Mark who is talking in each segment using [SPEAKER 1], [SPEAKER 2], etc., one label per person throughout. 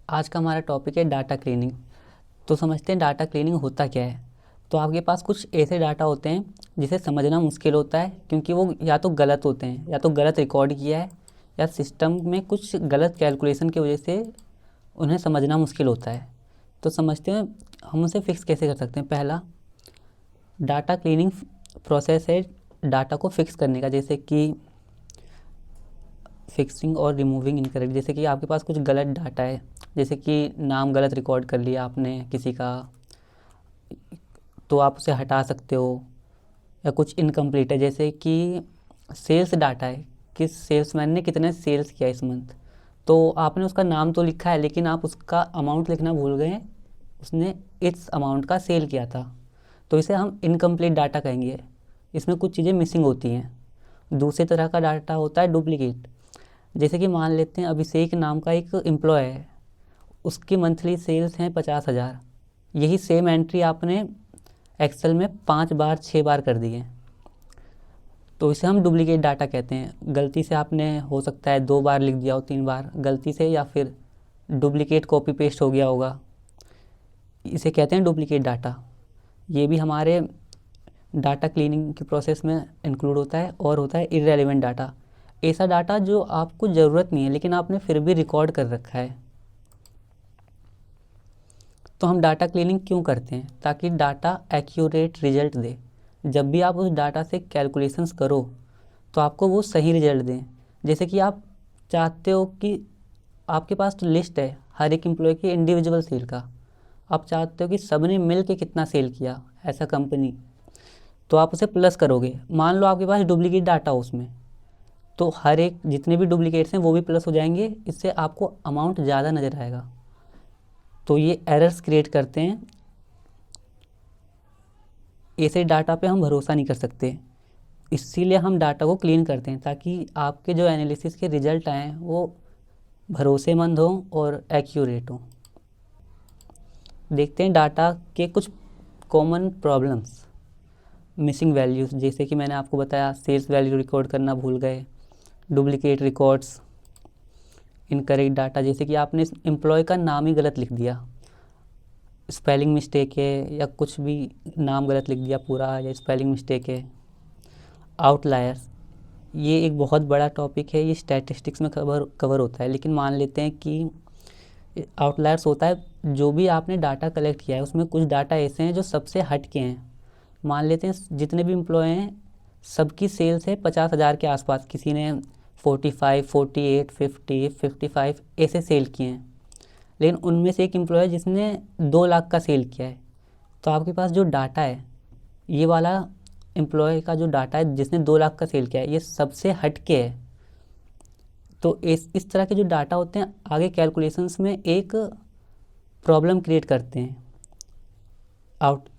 [SPEAKER 1] आज का हमारा टॉपिक है डाटा क्लीनिंग। तो समझते हैं डाटा क्लीनिंग होता क्या है। तो आपके पास कुछ ऐसे डाटा होते हैं जिसे समझना मुश्किल होता है, क्योंकि वो या तो गलत होते हैं, या तो गलत रिकॉर्ड किया है, या सिस्टम में कुछ गलत कैलकुलेशन की वजह से उन्हें समझना मुश्किल होता है। तो समझते हैं हम उसे फिक्स कैसे कर सकते हैं। पहला डाटा क्लीनिंग प्रोसेस है डाटा को फिक्स करने का, जैसे कि फिक्सिंग और रिमूविंग इनकरेक्ट। जैसे कि आपके पास कुछ गलत डाटा है, जैसे कि नाम गलत रिकॉर्ड कर लिया आपने किसी का, तो आप उसे हटा सकते हो। या कुछ इनकम्प्लीट है, जैसे कि सेल्स डाटा है कि सेल्समैन ने कितने सेल्स किया इस मंथ, तो आपने उसका नाम तो लिखा है लेकिन आप उसका अमाउंट लिखना भूल गए, उसने इस अमाउंट का सेल किया था, तो इसे हम इनकम्प्लीट डाटा कहेंगे। इसमें कुछ चीज़ें मिसिंग होती हैं। दूसरे तरह का डाटा होता है डुप्लीकेट। जैसे कि मान लेते हैं अभिषेक नाम का एक एम्प्लॉय है, उसकी मंथली सेल्स हैं 50,000। यही सेम एंट्री आपने एक्सेल में 5 बार 6 बार कर दी है, तो इसे हम डुप्लीकेट डाटा कहते हैं। गलती से आपने हो सकता है 2 बार लिख दिया हो, 3 बार गलती से, या फिर डुप्लीकेट कॉपी पेस्ट हो गया होगा, इसे कहते हैं डुप्लीकेट डाटा। ये भी हमारे डाटा क्लीनिंग की प्रोसेस में इंक्लूड होता है। और होता है इररेलेवेंट डाटा, ऐसा डाटा जो आपको ज़रूरत नहीं है लेकिन आपने फिर भी रिकॉर्ड कर रखा है। तो हम डाटा क्लीनिंग क्यों करते हैं? ताकि डाटा एक्यूरेट रिजल्ट दे। जब भी आप उस डाटा से कैलकुलेशंस करो तो आपको वो सही रिजल्ट दें। जैसे कि आप चाहते हो कि आपके पास तो लिस्ट है हर एक एम्प्लॉय की इंडिविजुअल सेल का, आप चाहते हो कि सबने मिल के कितना सेल किया ऐसा कंपनी, तो आप उसे प्लस करोगे। मान लो आपके पास डुप्लीकेट डाटा हो उसमें, तो हर एक जितने भी डुप्लीकेट्स हैं वो भी प्लस हो जाएंगे, इससे आपको अमाउंट ज़्यादा नज़र आएगा। तो ये एरर्स क्रिएट करते हैं। ऐसे डाटा पे हम भरोसा नहीं कर सकते, इसीलिए हम डाटा को क्लीन करते हैं, ताकि आपके जो एनालिसिस के रिजल्ट आएँ वो भरोसेमंद हों और एक्यूरेट हों। देखते हैं डाटा के कुछ कॉमन प्रॉब्लम्स। मिसिंग वैल्यूज़, जैसे कि मैंने आपको बताया सेल्स वैल्यू रिकॉर्ड करना भूल गए, डुप्लीकेट रिकॉर्ड्स, इनकरेक्ट डाटा, जैसे कि आपने एम्प्लॉय का नाम ही गलत लिख दिया, स्पेलिंग मिस्टेक है, या कुछ भी नाम गलत लिख दिया पूरा, या स्पेलिंग मिस्टेक है। आउटलायर्स, ये एक बहुत बड़ा टॉपिक है, ये स्टैटिस्टिक्स में कवर होता है, लेकिन मान लेते हैं कि आउटलायर्स होता है जो भी आपने डाटा कलेक्ट किया है उसमें कुछ डाटा ऐसे हैं जो सबसे हट के हैं। मान लेते हैं जितने भी एम्प्लॉय हैं सबकी सेल्स है 50,000 के आसपास, किसी ने 45, 48, 50, 55 ऐसे सेल किए हैं, लेकिन उनमें से एक एम्प्लॉय जिसने 2 लाख का सेल किया है। तो आपके पास जो डाटा है, ये वाला एम्प्लॉय का जो डाटा है जिसने 2 लाख का सेल किया है, ये सबसे हट के है। तो इस तरह के जो डाटा होते हैं आगे कैलकुलेशंस में एक प्रॉब्लम क्रिएट करते हैं।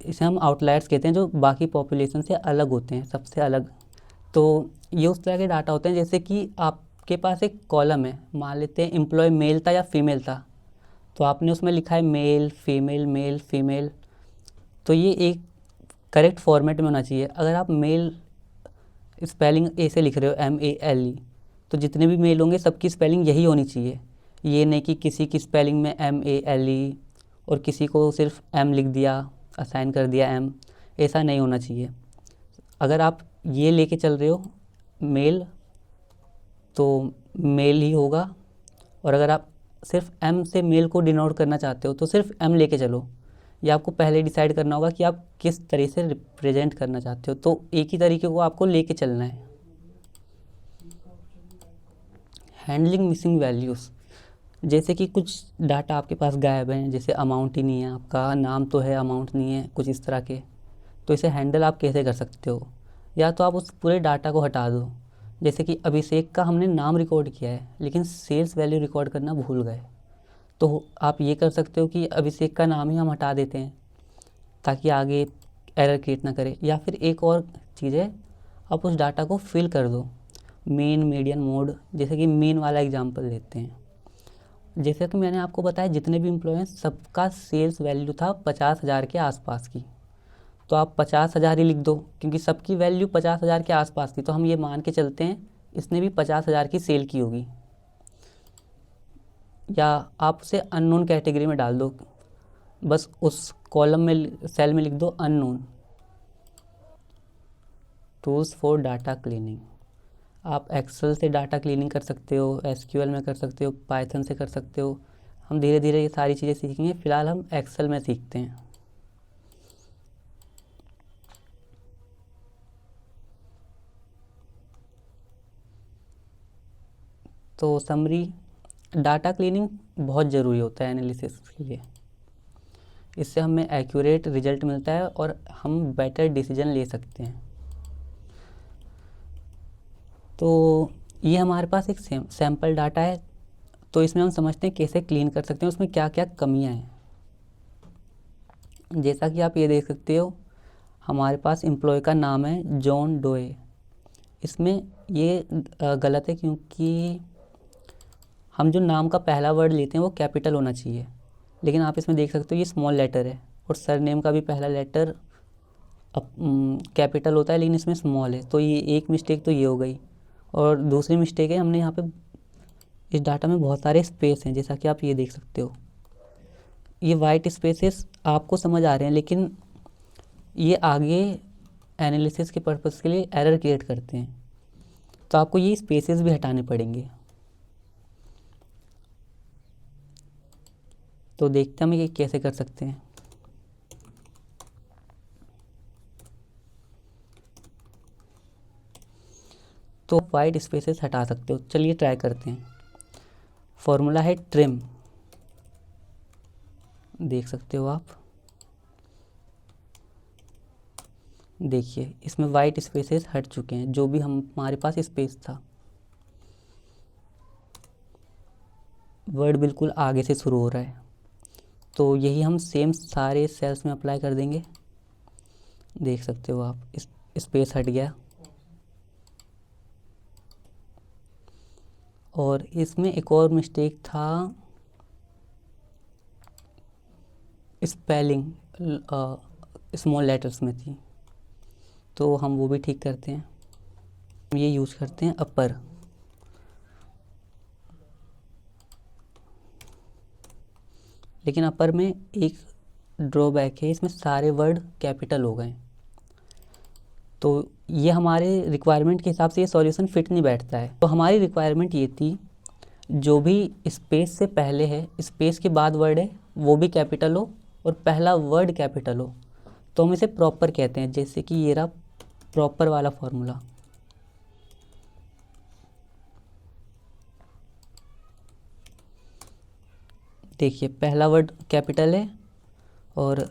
[SPEAKER 1] इसे हम आउटलायर्स कहते हैं, जो बाकी पॉपुलेशन से अलग होते हैं, सबसे अलग। तो ये उस तरह के डाटा होते हैं, जैसे कि आपके पास एक कॉलम है, मान लेते हैं एम्प्लॉय मेल था या फीमेल था, तो आपने उसमें लिखा है मेल फीमेल मेल फीमेल, तो ये एक करेक्ट फॉर्मेट में होना चाहिए। अगर आप मेल स्पेलिंग ए से लिख रहे हो MELE, तो जितने भी मेल होंगे सबकी स्पेलिंग यही होनी चाहिए। ये नहीं कि किसी की स्पेलिंग में MALE और किसी को सिर्फ M लिख दिया, असाइन कर दिया M, ऐसा नहीं होना चाहिए। अगर आप ये लेके चल रहे हो मेल, तो मेल ही होगा, और अगर आप सिर्फ M से मेल को डिनोट करना चाहते हो तो सिर्फ M लेके चलो। ये आपको पहले डिसाइड करना होगा कि आप किस तरह से रिप्रेजेंट करना चाहते हो, तो एक ही तरीके को आपको लेके चलना है। हैंडलिंग मिसिंग वैल्यूज़, जैसे कि कुछ डाटा आपके पास गायब हैं, जैसे अमाउंट ही नहीं है आपका, नाम तो है अमाउंट नहीं है, कुछ इस तरह के। तो इसे हैंडल आप कैसे कर सकते हो? या तो आप उस पूरे डाटा को हटा दो। जैसे कि अभिषेक का हमने नाम रिकॉर्ड किया है लेकिन सेल्स वैल्यू रिकॉर्ड करना भूल गए, तो आप ये कर सकते हो कि अभिषेक का नाम ही हम हटा देते हैं ताकि आगे एरर क्रिएट ना करे। या फिर एक और चीज़ है, आप उस डाटा को फिल कर दो मेन मीडियन मोड। जैसे कि मेन वाला एग्जांपल लेते हैं, जैसे कि मैंने आपको बताया जितने भी एम्प्लॉय हैं सबका सेल्स वैल्यू था 50,000 के आसपास की, तो आप 50,000 ही लिख दो, क्योंकि सबकी वैल्यू 50,000 के आसपास थी, तो हम ये मान के चलते हैं इसने भी 50,000 की सेल की होगी। या आप उसे अननोन कैटेगरी में डाल दो, बस उस कॉलम में सेल में लिख दो unknown. Tools for data cleaning, आप एक्सेल से डाटा क्लीनिंग कर सकते हो, एसक्यूएल में कर सकते हो, पाइथन से कर सकते हो। हम धीरे धीरे ये सारी चीज़ें सीखेंगे, फ़िलहाल हम एक्सेल में सीखते हैं। तो समरी, डाटा क्लीनिंग बहुत ज़रूरी होता है एनालिसिस के लिए। इससे हमें एक्यूरेट रिजल्ट मिलता है और हम बेटर डिसीजन ले सकते हैं। तो ये हमारे पास एक सैम्पल डाटा है, तो इसमें हम समझते हैं कैसे क्लीन कर सकते हैं, उसमें क्या क्या कमियां हैं। जैसा कि आप ये देख सकते हो, हमारे पास एम्प्लॉय का नाम है जॉन डोए। इसमें ये गलत है, क्योंकि हम जो नाम का पहला वर्ड लेते हैं वो कैपिटल होना चाहिए, लेकिन आप इसमें देख सकते हो ये स्मॉल लेटर है, और सरनेम का भी पहला लेटर कैपिटल होता है, लेकिन इसमें स्मॉल है। तो ये एक मिस्टेक तो ये हो गई। और दूसरी मिस्टेक है, हमने यहाँ पे इस डाटा में बहुत सारे स्पेस हैं, जैसा कि आप ये देख सकते हो। ये वाइट स्पेसेस आपको समझ आ रहे हैं, लेकिन ये आगे एनालिसिस के पर्पज़ के लिए एरर क्रिएट करते हैं, तो आपको ये स्पेसेस भी हटाने पड़ेंगे। तो देखते हैं हम ये कैसे कर सकते हैं। तो वाइट स्पेसेस हटा सकते हो, चलिए ट्राई करते हैं। फॉर्मूला है ट्रिम, देख सकते हो आप। देखिए इसमें वाइट स्पेसेस हट चुके हैं, जो भी हमारे पास स्पेस था। वर्ड बिल्कुल आगे से शुरू हो रहा है, तो यही हम सेम सारे सेल्स में अप्लाई कर देंगे। देख सकते हो आप, स्पेस हट गया। और इसमें एक और मिस्टेक था, स्पेलिंग स्मॉल लेटर्स में थी, तो हम वो भी ठीक करते हैं। ये यूज़ करते हैं अपर। लेकिन अपर में एक ड्रॉबैक है, इसमें सारे वर्ड कैपिटल हो गए, तो ये हमारे रिक्वायरमेंट के हिसाब से ये सॉल्यूशन फिट नहीं बैठता है। तो हमारी रिक्वायरमेंट ये थी, जो भी स्पेस से पहले है, स्पेस के बाद वर्ड है, वो भी कैपिटल हो और पहला वर्ड कैपिटल हो, तो हम इसे प्रॉपर कहते हैं। जैसे कि ये रहा प्रॉपर वाला फॉर्मूला। देखिए पहला वर्ड कैपिटल है और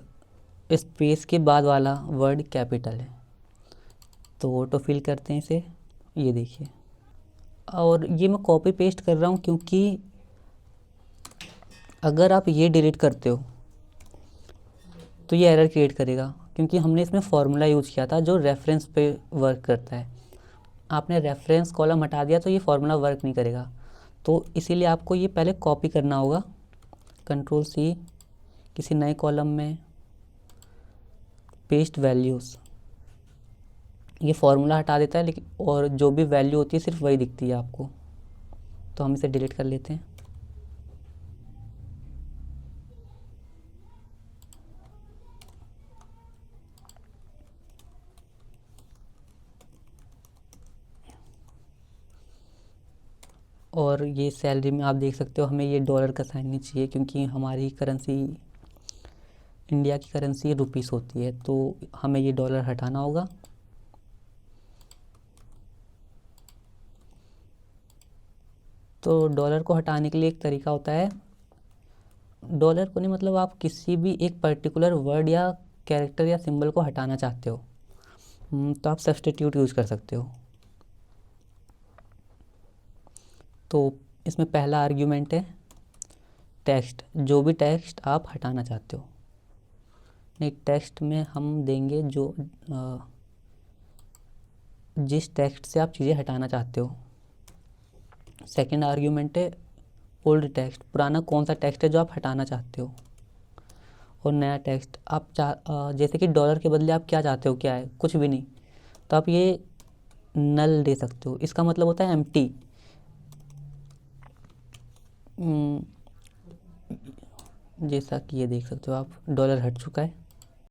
[SPEAKER 1] स्पेस के बाद वाला वर्ड कैपिटल है, तो ऑटो फिल करते हैं इसे। ये देखिए, और ये मैं कॉपी पेस्ट कर रहा हूँ, क्योंकि अगर आप ये डिलीट करते हो तो ये एरर क्रिएट करेगा, क्योंकि हमने इसमें फॉर्मूला यूज़ किया था जो रेफरेंस पे वर्क करता है। आपने रेफरेंस कॉलम हटा दिया तो ये फार्मूला वर्क नहीं करेगा, तो इसीलिए आपको ये पहले कॉपी करना होगा। कंट्रोल सी, किसी नए कॉलम में पेस्ट वैल्यूज़, ये फार्मूला हटा देता है, लेकिन और जो भी वैल्यू होती है सिर्फ वही दिखती है आपको। तो हम इसे डिलीट कर लेते हैं। और ये सैलरी में आप देख सकते हो, हमें ये डॉलर का साइन नहीं चाहिए, क्योंकि हमारी करेंसी इंडिया की करेंसी रुपीस होती है, तो हमें ये डॉलर हटाना होगा। तो डॉलर को हटाने के लिए एक तरीका होता है, डॉलर को नहीं, मतलब आप किसी भी एक पर्टिकुलर वर्ड या कैरेक्टर या सिंबल को हटाना चाहते हो, तो आप सब्स्टिट्यूट यूज़ कर सकते हो। तो इसमें पहला आर्ग्यूमेंट है टेक्स्ट, जो भी टेक्स्ट आप हटाना चाहते हो। नहीं, टेक्स्ट में हम देंगे जो जिस टेक्स्ट से आप चीज़ें हटाना चाहते हो। सेकंड आर्ग्यूमेंट है ओल्ड टेक्स्ट, पुराना कौन सा टेक्स्ट है जो आप हटाना चाहते हो। और नया टेक्स्ट आप जैसे कि डॉलर के बदले आप क्या चाहते हो, क्या है, कुछ भी नहीं, तो आप ये नल दे सकते हो। इसका मतलब होता है एम्प्टी। जैसा कि ये देख सकते हो आप, डॉलर हट चुका है।